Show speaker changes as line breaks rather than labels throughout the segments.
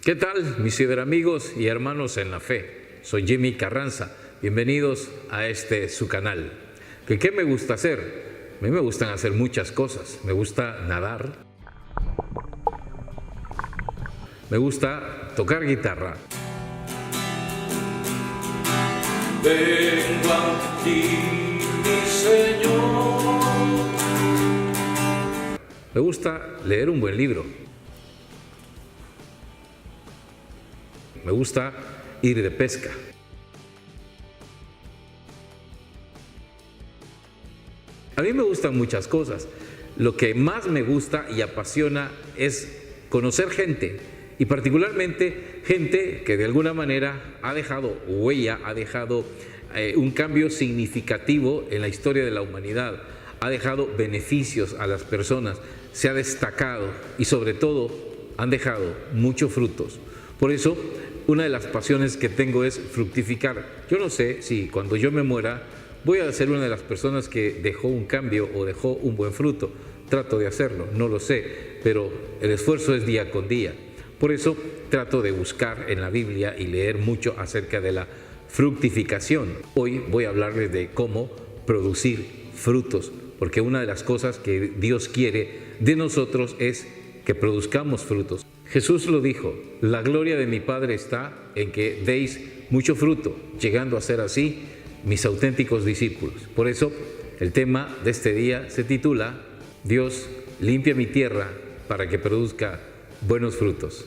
¿Qué tal, mis ciberamigos y hermanos en la fe? Soy Jimmy Carranza. Bienvenidos a su canal. ¿Qué me gusta hacer? A mí me gustan hacer muchas cosas. Me gusta nadar. Me gusta tocar guitarra.
Vengo a ti, mi Señor.
Me gusta leer un buen libro. Me gusta ir de pesca. A mí me gustan muchas cosas. Lo que más me gusta y apasiona es conocer gente, y particularmente gente que de alguna manera ha dejado huella, ha dejado un cambio significativo en la historia de la humanidad, ha dejado beneficios a las personas, se ha destacado y sobre todo han dejado muchos frutos. Por eso, una de las pasiones que tengo es fructificar. Yo no sé si cuando yo me muera voy a ser una de las personas que dejó un cambio o dejó un buen fruto. Trato de hacerlo, no lo sé, pero el esfuerzo es día con día. Por eso trato de buscar en la Biblia y leer mucho acerca de la fructificación. Hoy voy a hablarles de cómo producir frutos, porque una de las cosas que Dios quiere de nosotros es que produzcamos frutos. Jesús lo dijo: la gloria de mi Padre está en que deis mucho fruto, llegando a ser así mis auténticos discípulos. Por eso el tema de este día se titula: Dios limpia mi tierra para que produzca buenos frutos.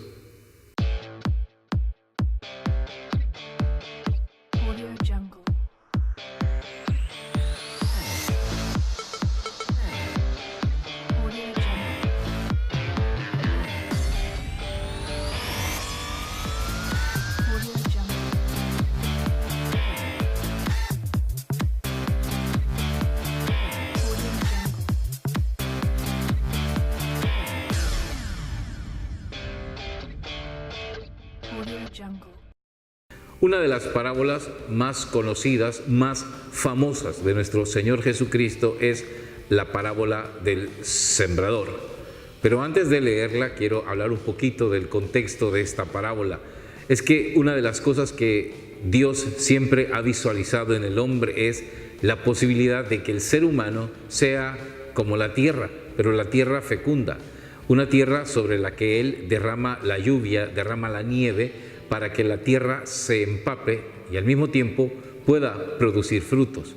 Una de las parábolas más conocidas, más famosas de nuestro Señor Jesucristo es la parábola del sembrador. Pero antes de leerla, quiero hablar un poquito del contexto de esta parábola. Es que una de las cosas que Dios siempre ha visualizado en el hombre es la posibilidad de que el ser humano sea como la tierra, pero la tierra fecunda. Una tierra sobre la que Él derrama la lluvia, derrama la nieve, para que la tierra se empape y al mismo tiempo pueda producir frutos.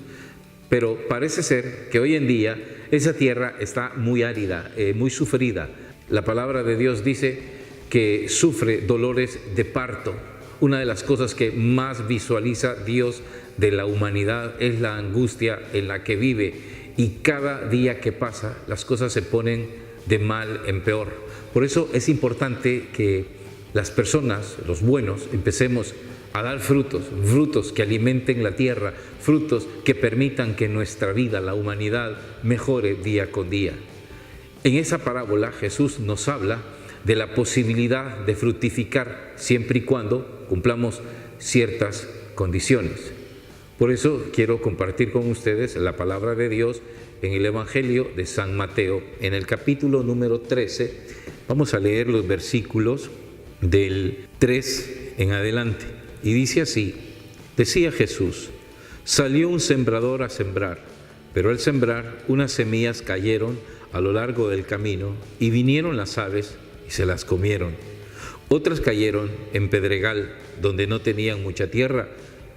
Pero parece ser que hoy en día esa tierra está muy árida, muy sufrida. La palabra de Dios dice que sufre dolores de parto. Una de las cosas que más visualiza Dios de la humanidad es la angustia en la que vive, y cada día que pasa las cosas se ponen de mal en peor. Por eso es importante que las personas, los buenos, empecemos a dar frutos, frutos que alimenten la tierra, frutos que permitan que nuestra vida, la humanidad, mejore día con día. En esa parábola Jesús nos habla de la posibilidad de fructificar siempre y cuando cumplamos ciertas condiciones. Por eso quiero compartir con ustedes la palabra de Dios en el Evangelio de San Mateo, en el capítulo número 13. Vamos a leer los versículos del 3 en adelante, y dice así: decía Jesús: salió un sembrador a sembrar, pero al sembrar unas semillas cayeron a lo largo del camino, y vinieron las aves y se las comieron. Otras cayeron en pedregal, donde no tenían mucha tierra,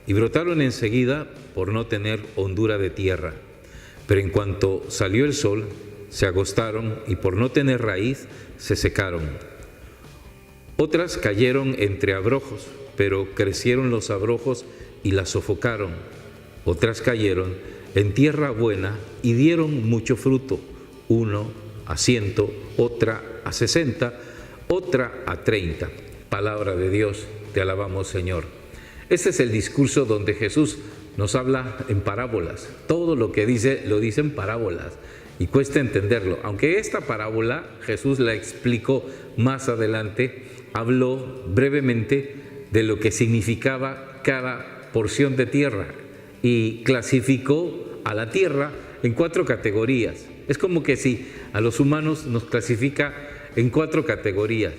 y brotaron enseguida por no tener hondura de tierra. Pero en cuanto salió el sol, se agostaron, y por no tener raíz, se secaron. Otras cayeron entre abrojos, pero crecieron los abrojos y las sofocaron. Otras cayeron en tierra buena y dieron mucho fruto, uno a 100, otra a 60, otra a 30. Palabra de Dios, te alabamos, Señor. Este es el discurso donde Jesús nos habla en parábolas. Todo lo que dice, lo dice en parábolas, y cuesta entenderlo. Aunque esta parábola Jesús la explicó más adelante, habló brevemente de lo que significaba cada porción de tierra y clasificó a la tierra en 4 categorías. Es como que si a los humanos nos clasifica en 4 categorías.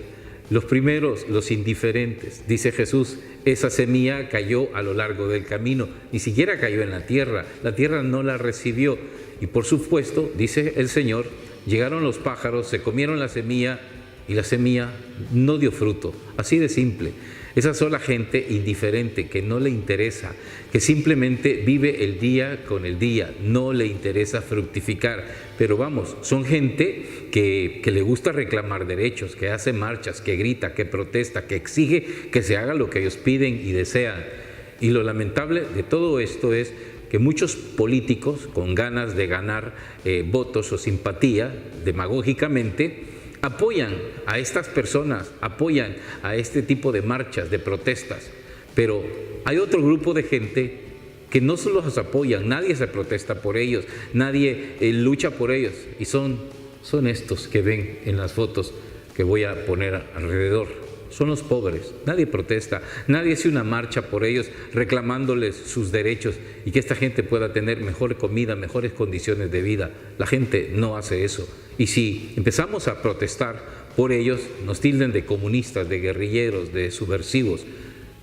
Los primeros, los indiferentes. Dice Jesús, esa semilla cayó a lo largo del camino, ni siquiera cayó en la tierra no la recibió. Y por supuesto, dice el Señor, llegaron los pájaros, se comieron la semilla y la semilla no dio fruto. Así de simple. Esa sola gente indiferente, que no le interesa, que simplemente vive el día con el día, no le interesa fructificar. Pero vamos, son gente que le gusta reclamar derechos, que hace marchas, que grita, que protesta, que exige que se haga lo que ellos piden y desean. Y lo lamentable de todo esto es que muchos políticos con ganas de ganar votos o simpatía, demagógicamente, apoyan a estas personas, apoyan a este tipo de marchas, de protestas. Pero hay otro grupo de gente que no solo los apoyan, nadie se protesta por ellos, nadie lucha por ellos. Y son estos que ven en las fotos que voy a poner alrededor. Son los pobres, nadie protesta, nadie hace una marcha por ellos reclamándoles sus derechos y que esta gente pueda tener mejor comida, mejores condiciones de vida. La gente no hace eso. Y si empezamos a protestar por ellos, nos tilden de comunistas, de guerrilleros, de subversivos.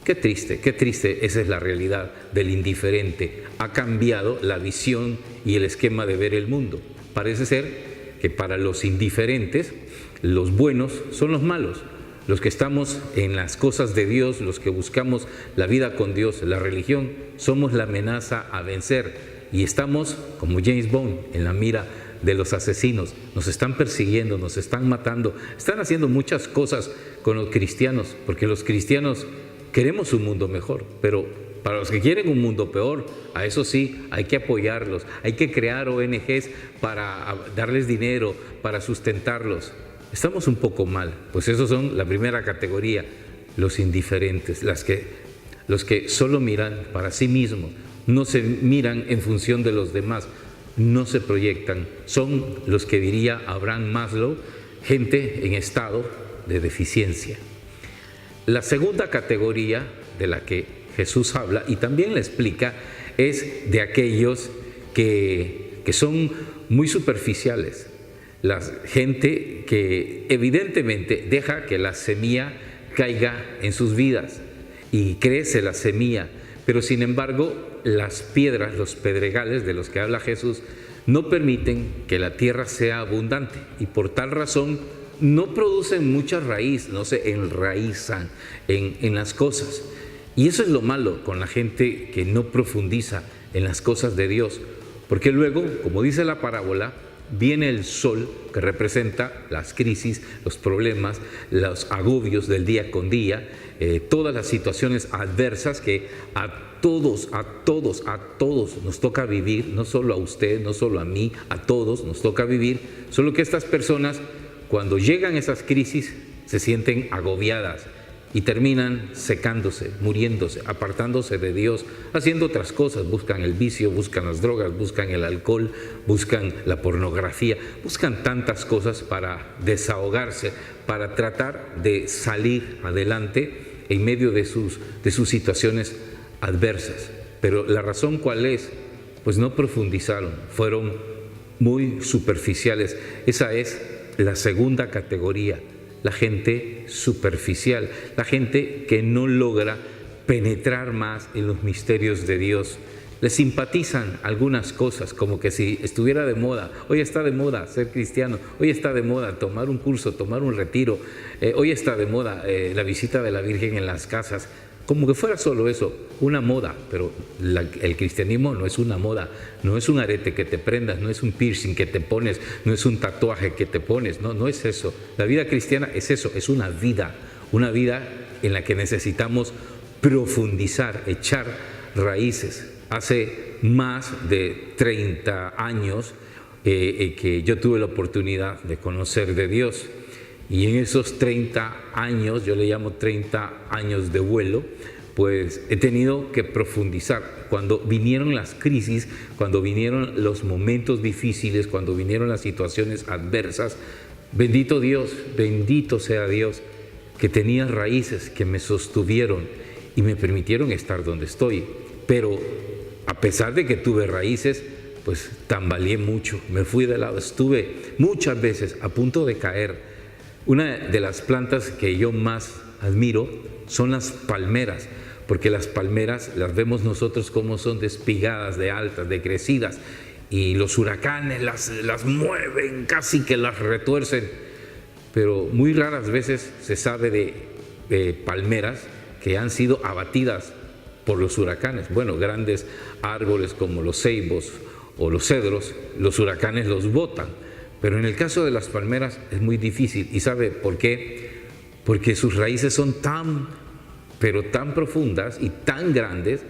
Qué triste, esa es la realidad del indiferente. Ha cambiado la visión y el esquema de ver el mundo. Parece ser que para los indiferentes, los buenos son los malos. Los que estamos en las cosas de Dios, los que buscamos la vida con Dios, la religión, somos la amenaza a vencer. Y estamos, como James Bond, en la mira de los asesinos. Nos están persiguiendo, nos están matando. Están haciendo muchas cosas con los cristianos, porque los cristianos queremos un mundo mejor. Pero para los que quieren un mundo peor, a eso sí, hay que apoyarlos. Hay que crear ONGs para darles dinero, para sustentarlos. Estamos un poco mal, pues esos son la primera categoría, los indiferentes, los que solo miran para sí mismos, no se miran en función de los demás, no se proyectan. Son los que diría Abraham Maslow, gente en estado de deficiencia. La segunda categoría de la que Jesús habla y también la explica es de aquellos que son muy superficiales. La gente que evidentemente deja que la semilla caiga en sus vidas y crece la semilla, pero sin embargo las piedras, los pedregales de los que habla Jesús, no permiten que la tierra sea abundante y por tal razón no producen mucha raíz, no se enraizan en las cosas. Y eso es lo malo con la gente que no profundiza en las cosas de Dios, porque luego, como dice la parábola, viene el sol que representa las crisis, los problemas, los agobios del día con día, todas las situaciones adversas que a todos nos toca vivir, no solo a usted, no solo a mí, a todos nos toca vivir, solo que estas personas cuando llegan esas crisis se sienten agobiadas y terminan secándose, muriéndose, apartándose de Dios, haciendo otras cosas, buscan el vicio, buscan las drogas, buscan el alcohol, buscan la pornografía, buscan tantas cosas para desahogarse, para tratar de salir adelante en medio de sus situaciones adversas. Pero la razón ¿cuál es? Pues no profundizaron, fueron muy superficiales. Esa es la segunda categoría. La gente superficial, la gente que no logra penetrar más en los misterios de Dios. Les simpatizan algunas cosas, como que si estuviera de moda, hoy está de moda ser cristiano, hoy está de moda tomar un curso, tomar un retiro, hoy está de moda la visita de la Virgen en las casas, como que fuera solo eso, una moda, pero el cristianismo no es una moda, no es un arete que te prendas, no es un piercing que te pones, no es un tatuaje que te pones, no es eso. La vida cristiana es eso, es una vida en la que necesitamos profundizar, echar raíces. Hace más de 30 años que yo tuve la oportunidad de conocer de Dios. Y en esos 30 años, yo le llamo 30 años de vuelo, pues he tenido que profundizar. Cuando vinieron las crisis, cuando vinieron los momentos difíciles, cuando vinieron las situaciones adversas, bendito Dios, bendito sea Dios, que tenía raíces que me sostuvieron y me permitieron estar donde estoy. Pero a pesar de que tuve raíces, pues tambaleé mucho, me fui de lado, estuve muchas veces a punto de caer. Una de las plantas que yo más admiro son las palmeras, porque las palmeras las vemos nosotros como son de espigadas, de altas, de crecidas, y los huracanes las mueven, casi que las retuercen, pero muy raras veces se sabe de palmeras que han sido abatidas por los huracanes. Bueno, grandes árboles como los ceibos o los cedros, los huracanes los botan, pero en el caso de las palmeras es muy difícil. ¿Y sabe por qué? Porque sus raíces son pero tan profundas y tan grandes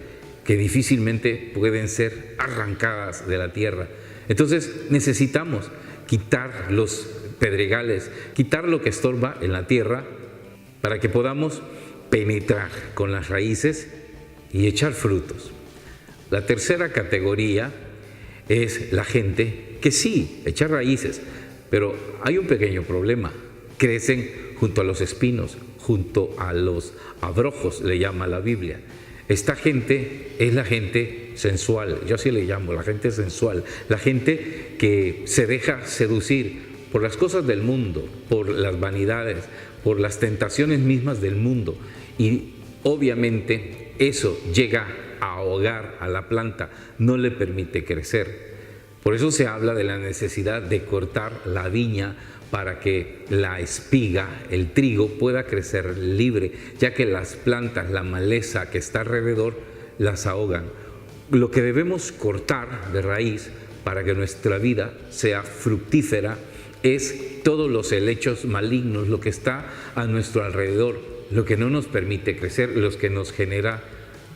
que difícilmente pueden ser arrancadas de la tierra. Entonces necesitamos quitar los pedregales, quitar lo que estorba en la tierra para que podamos penetrar con las raíces y echar frutos. La tercera categoría es la gente que sí echa raíces, pero hay un pequeño problema: crecen junto a los espinos, junto a los abrojos, le llama la Biblia. Esta gente es la gente sensual, yo así le llamo, la gente sensual, la gente que se deja seducir por las cosas del mundo, por las vanidades, por las tentaciones mismas del mundo, y obviamente eso llega a ahogar a la planta, no le permite crecer. Por eso se habla de la necesidad de cortar la viña para que la espiga, el trigo, pueda crecer libre, ya que las plantas, la maleza que está alrededor, las ahogan. Lo que debemos cortar de raíz para que nuestra vida sea fructífera es todos los helechos malignos, lo que está a nuestro alrededor, lo que no nos permite crecer, lo que nos genera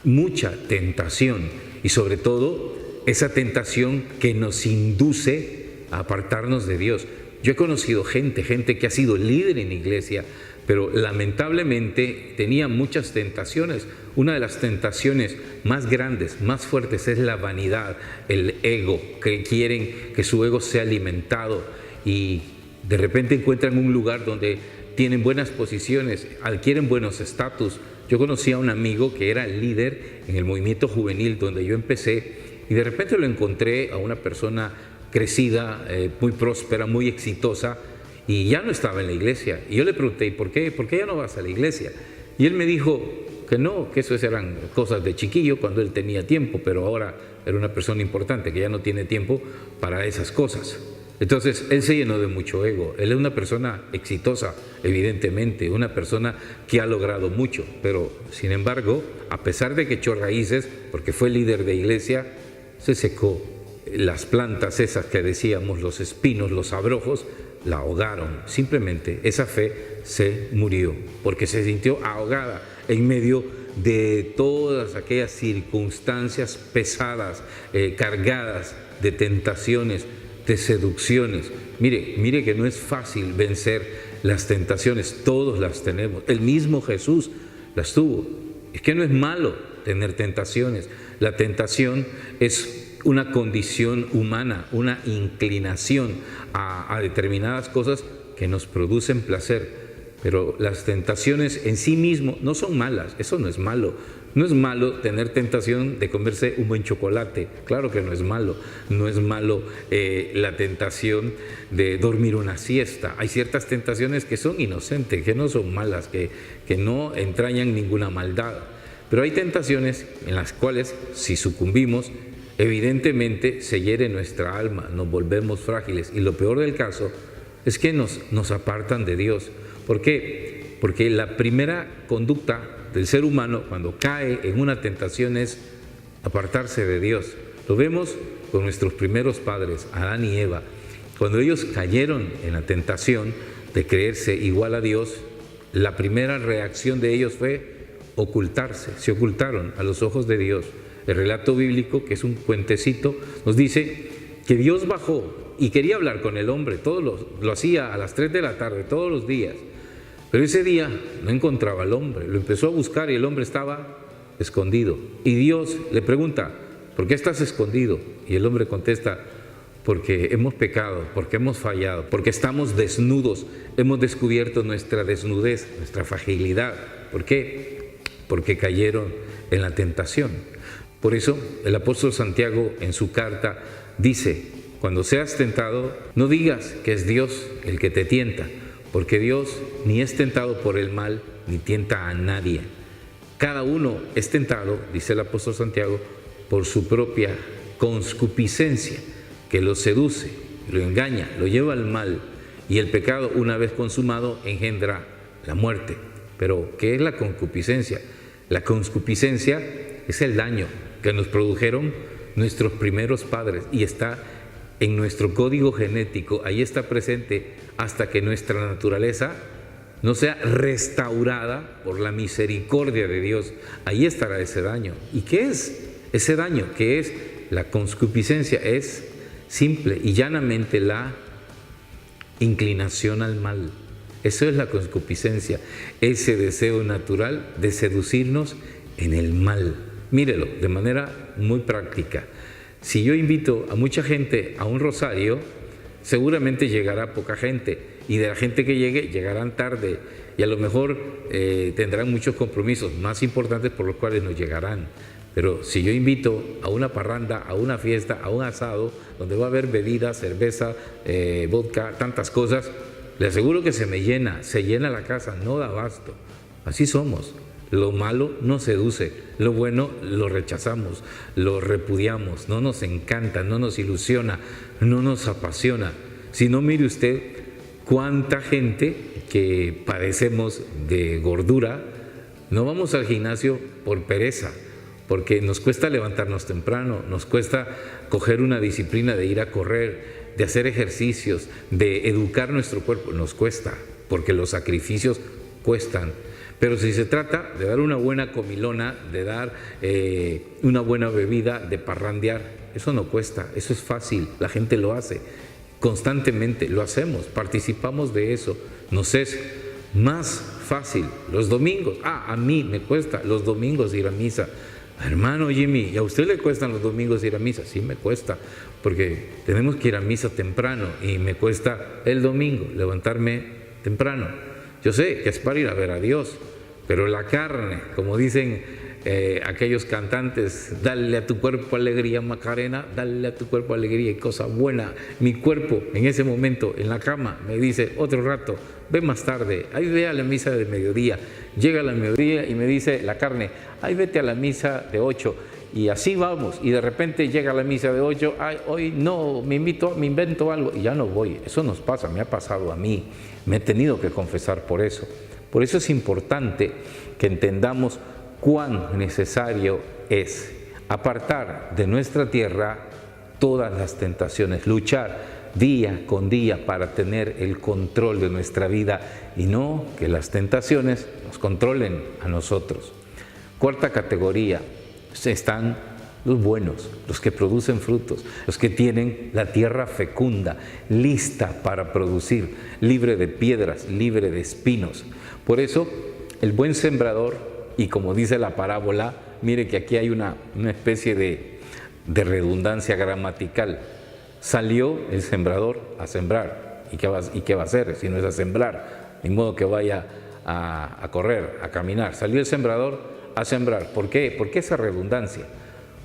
mucha tentación, y sobre todo esa tentación que nos induce a apartarnos de Dios. Yo he conocido gente que ha sido líder en iglesia, pero lamentablemente tenía muchas tentaciones. Una de las tentaciones más grandes, más fuertes, es la vanidad, el ego, que quieren que su ego sea alimentado, y de repente encuentran un lugar donde tienen buenas posiciones, adquieren buenos estatus. Yo conocí a un amigo que era el líder en el movimiento juvenil donde yo empecé, y de repente lo encontré a una persona crecida, muy próspera, muy exitosa, y ya no estaba en la iglesia. Y yo le pregunté: ¿y por qué? ¿Por qué ya no vas a la iglesia? Y él me dijo que no, que eso eran cosas de chiquillo cuando él tenía tiempo, pero ahora era una persona importante que ya no tiene tiempo para esas cosas. Entonces él se llenó de mucho ego. Él es una persona exitosa, evidentemente, una persona que ha logrado mucho, pero sin embargo, a pesar de que echó raíces, porque fue líder de iglesia, se secó. Las plantas esas que decíamos, los espinos, los abrojos, la ahogaron. Simplemente esa fe se murió porque se sintió ahogada en medio de todas aquellas circunstancias pesadas, cargadas de tentaciones, de seducciones. Mire que no es fácil vencer las tentaciones, todos las tenemos. El mismo Jesús las tuvo. Es que no es malo tener tentaciones. La tentación es una condición humana, una inclinación a determinadas cosas que nos producen placer, pero las tentaciones en sí mismo no son malas. Eso no es malo. No es malo tener tentación de comerse un buen chocolate, claro que no es malo. No es malo la tentación de dormir una siesta. Hay ciertas tentaciones que son inocentes, que no son malas, que no entrañan ninguna maldad. Pero hay tentaciones en las cuales, si sucumbimos, evidentemente se hiere nuestra alma, nos volvemos frágiles, y lo peor del caso es que nos apartan de Dios. ¿Por qué? Porque la primera conducta del ser humano cuando cae en una tentación es apartarse de Dios. Lo vemos con nuestros primeros padres, Adán y Eva. Cuando ellos cayeron en la tentación de creerse igual a Dios, la primera reacción de ellos fue ocultarse, se ocultaron a los ojos de Dios. El relato bíblico, que es un cuentecito, nos dice que Dios bajó y quería hablar con el hombre, lo hacía a las 3 de la tarde, todos los días. Pero ese día no encontraba al hombre, lo empezó a buscar y el hombre estaba escondido. Y Dios le pregunta: ¿por qué estás escondido? Y el hombre contesta: porque hemos pecado, porque hemos fallado, porque estamos desnudos, hemos descubierto nuestra desnudez, nuestra fragilidad. ¿Por qué? Porque cayeron en la tentación. Por eso el apóstol Santiago en su carta dice: cuando seas tentado, no digas que es Dios el que te tienta, porque Dios ni es tentado por el mal, ni tienta a nadie. Cada uno es tentado, dice el apóstol Santiago, por su propia concupiscencia, que lo seduce, lo engaña, lo lleva al mal, y el pecado, una vez consumado, engendra la muerte. Pero, ¿qué es la concupiscencia? La concupiscencia es el daño que nos produjeron nuestros primeros padres y está en nuestro código genético, ahí está presente hasta que nuestra naturaleza no sea restaurada por la misericordia de Dios. Ahí estará ese daño. ¿Y qué es ese daño? ¿Qué es la concupiscencia? Es simple y llanamente la inclinación al mal. Eso es la concupiscencia, ese deseo natural de seducirnos en el mal. Mírelo de manera muy práctica. Si yo invito a mucha gente a un rosario, seguramente llegará poca gente, y de la gente que llegue, llegarán tarde, y a lo mejor tendrán muchos compromisos más importantes por los cuales no llegarán. Pero si yo invito a una parranda, a una fiesta, a un asado, donde va a haber bebida, cerveza, vodka, tantas cosas, le aseguro que se llena la casa, no da abasto. Así somos. Lo malo nos seduce, lo bueno lo rechazamos, lo repudiamos, no nos encanta, no nos ilusiona, no nos apasiona. Si no, mire usted cuánta gente que padecemos de gordura, no vamos al gimnasio por pereza, porque nos cuesta levantarnos temprano, nos cuesta coger una disciplina de ir a correr, de hacer ejercicios, de educar nuestro cuerpo, nos cuesta, porque los sacrificios cuestan. Pero si se trata de dar una buena comilona, de dar una buena bebida, de parrandear, eso no cuesta, eso es fácil, la gente lo hace, constantemente lo hacemos, participamos de eso, nos es más fácil. Los domingos, a mí me cuesta los domingos ir a misa. Hermano Jimmy, ¿y a usted le cuestan los domingos ir a misa? Sí, me cuesta, porque tenemos que ir a misa temprano y me cuesta el domingo levantarme temprano. Yo sé que es para ir a ver a Dios, pero la carne, como dicen aquellos cantantes, dale a tu cuerpo alegría Macarena, dale a tu cuerpo alegría y cosa buena. Mi cuerpo en ese momento en la cama me dice, otro rato, ve más tarde, ahí ve a la misa de mediodía. Llega a la mediodía y me dice la carne, ahí vete a la misa de 8. Y así vamos, y de repente llega la misa de 8, ay, hoy no, me invento algo, y ya no voy. Eso nos pasa, me ha pasado a mí, me he tenido que confesar por eso. Por eso es importante que entendamos cuán necesario es apartar de nuestra tierra todas las tentaciones, luchar día con día para tener el control de nuestra vida y no que las tentaciones nos controlen a nosotros. Cuarta categoría, están los buenos, los que producen frutos, los que tienen la tierra fecunda, lista para producir, libre de piedras, libre de espinos. Por eso, el buen sembrador, y como dice la parábola, mire que aquí hay una especie de redundancia gramatical. Salió el sembrador a sembrar. ¿Y qué va a hacer si no es a sembrar? Ni modo que vaya a correr, a caminar. Salió el sembrador a sembrar. ¿Por qué? ¿Por qué esa redundancia?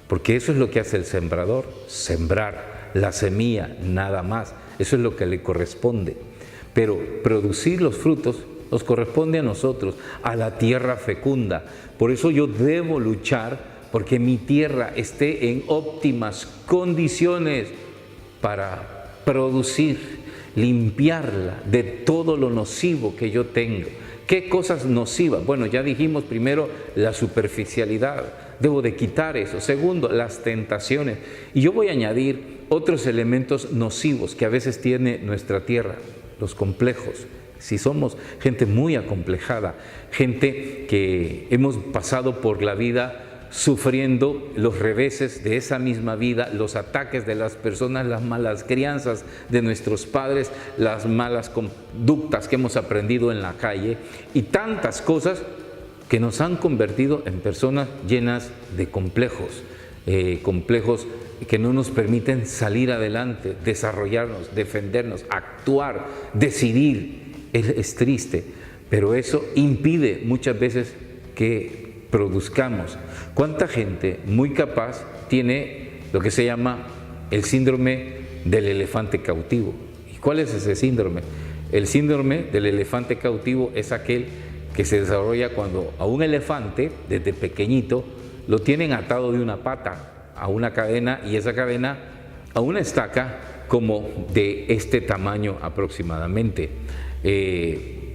Porque eso es lo que hace el sembrador, sembrar la semilla, nada más. Eso es lo que le corresponde. Pero producir los frutos nos corresponde a nosotros, a la tierra fecunda. Por eso yo debo luchar porque mi tierra esté en óptimas condiciones para producir, limpiarla de todo lo nocivo que yo tengo. ¿Qué cosas nocivas? Bueno, ya dijimos primero la superficialidad, debo de quitar eso. Segundo, las tentaciones. Y yo voy a añadir otros elementos nocivos que a veces tiene nuestra tierra, los complejos. Si somos gente muy acomplejada, gente que hemos pasado por la vida sufriendo los reveses de esa misma vida, los ataques de las personas, las malas crianzas de nuestros padres, las malas conductas que hemos aprendido en la calle y tantas cosas que nos han convertido en personas llenas de complejos, complejos que no nos permiten salir adelante, desarrollarnos, defendernos, actuar, decidir. Es triste, pero eso impide muchas veces que produzcamos. ¿Cuánta gente muy capaz tiene lo que se llama el síndrome del elefante cautivo? ¿Y cuál es ese síndrome? El síndrome del elefante cautivo es aquel que se desarrolla cuando a un elefante, desde pequeñito, lo tienen atado de una pata a una cadena, y esa cadena a una estaca como de este tamaño aproximadamente.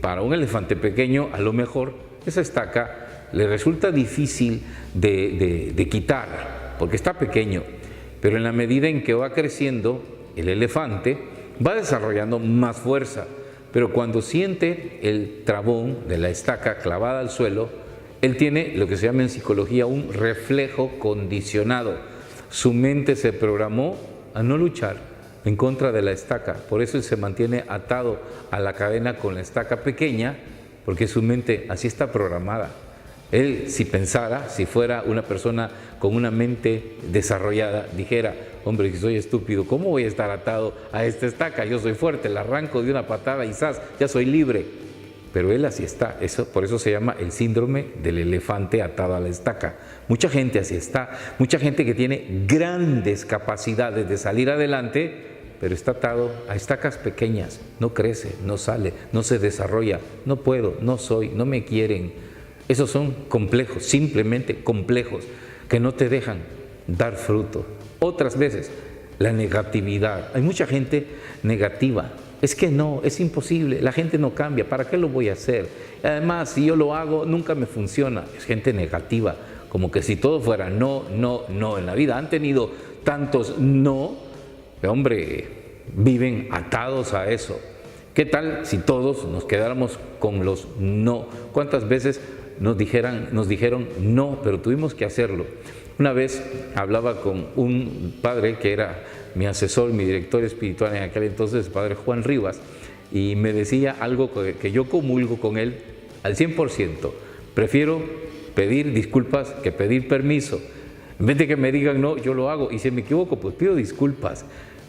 Para un elefante pequeño, a lo mejor esa estaca le resulta difícil de quitar porque está pequeño, pero en la medida en que va creciendo el elefante va desarrollando más fuerza, pero cuando siente el trabón de la estaca clavada al suelo, él tiene lo que se llama en psicología un reflejo condicionado. Su mente se programó a no luchar en contra de la estaca, por eso él se mantiene atado a la cadena con la estaca pequeña, porque su mente así está programada. Él, si pensara, si fuera una persona con una mente desarrollada, dijera: hombre, si soy estúpido, ¿cómo voy a estar atado a esta estaca? Yo soy fuerte, la arranco de una patada y ¡zas!, ya soy libre. Pero él así está, por eso se llama el síndrome del elefante atado a la estaca. Mucha gente así está, mucha gente que tiene grandes capacidades de salir adelante, pero está atado a estacas pequeñas, no crece, no sale, no se desarrolla, no puedo, no soy, no me quieren. Esos son complejos, simplemente complejos, que no te dejan dar fruto. Otras veces, la negatividad. Hay mucha gente negativa. Es que no, es imposible, la gente no cambia, ¿para qué lo voy a hacer? Además, si yo lo hago, nunca me funciona. Es gente negativa, como que si todo fuera no, no, no en la vida. Han tenido tantos no, que, hombre, viven atados a eso. ¿Qué tal si todos nos quedáramos con los no? ¿Cuántas veces nos dijeron no, pero tuvimos que hacerlo? Una vez hablaba con un padre que era mi asesor, mi director espiritual en aquel entonces, el padre Juan Rivas, y me decía algo que yo comulgo con él al 100%. Prefiero pedir disculpas que pedir permiso. En vez de que me digan no, yo lo hago, y si me equivoco, pues pido disculpas.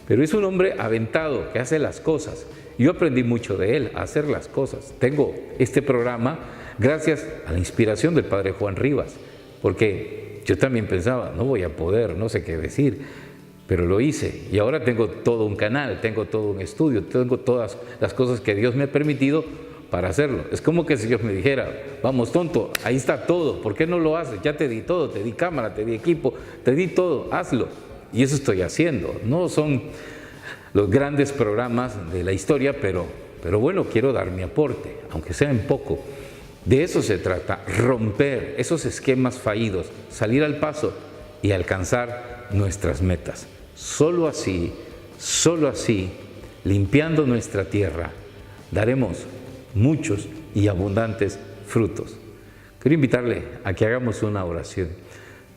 Pero es un hombre aventado que hace las cosas. Yo aprendí mucho de él, a hacer las cosas. Tengo este programa gracias a la inspiración del padre Juan Rivas, porque yo también pensaba, no voy a poder, no sé qué decir, pero lo hice, y ahora tengo todo un canal, tengo todo un estudio, tengo todas las cosas que Dios me ha permitido para hacerlo. Es como que si Dios me dijera: vamos, tonto, ahí está todo, ¿por qué no lo haces? Ya te di todo, te di cámara, te di equipo, te di todo, hazlo. Y eso estoy haciendo. No son los grandes programas de la historia, pero bueno, quiero dar mi aporte, aunque sea en poco. De eso se trata, romper esos esquemas fallidos, salir al paso y alcanzar nuestras metas. Solo así, limpiando nuestra tierra, daremos muchos y abundantes frutos. Quiero invitarle a que hagamos una oración.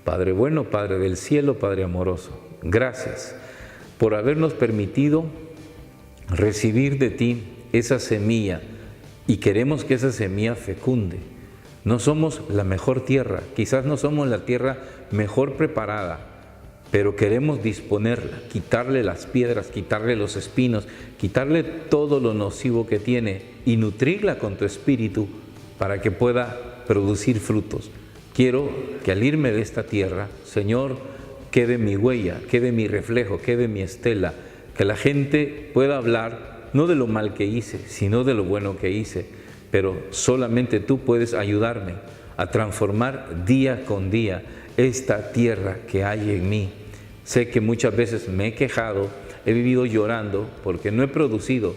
Padre bueno, Padre del cielo, Padre amoroso, gracias por habernos permitido recibir de ti esa semilla, y queremos que esa semilla fecunde. No somos la mejor tierra, quizás no somos la tierra mejor preparada, pero queremos disponerla, quitarle las piedras, quitarle los espinos, quitarle todo lo nocivo que tiene y nutrirla con tu espíritu para que pueda producir frutos. Quiero que al irme de esta tierra, Señor, quede mi huella, quede mi reflejo, quede mi estela, que la gente pueda hablar no de lo mal que hice, sino de lo bueno que hice, pero solamente tú puedes ayudarme a transformar día con día esta tierra que hay en mí. Sé que muchas veces me he quejado, he vivido llorando porque no he producido,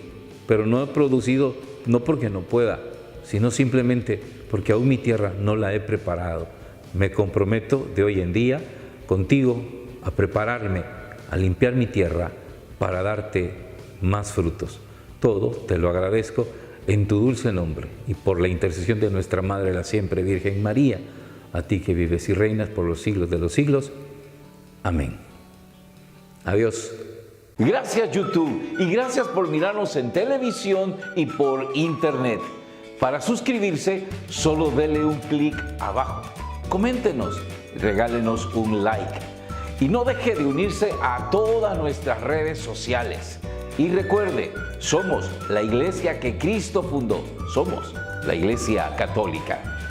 pero no he producido no porque no pueda, sino simplemente porque aún mi tierra no la he preparado. Me comprometo de hoy en día contigo a prepararme, a limpiar mi tierra para darte más frutos. Todo te lo agradezco en tu dulce nombre y por la intercesión de nuestra Madre, la siempre Virgen María, a ti que vives y reinas por los siglos de los siglos. Amén. Adiós.
Gracias YouTube y gracias por mirarnos en televisión y por internet. Para suscribirse, solo dele un clic abajo. Coméntenos, regálenos un like y no deje de unirse a todas nuestras redes sociales. Y recuerde, somos la iglesia que Cristo fundó, somos la Iglesia Católica.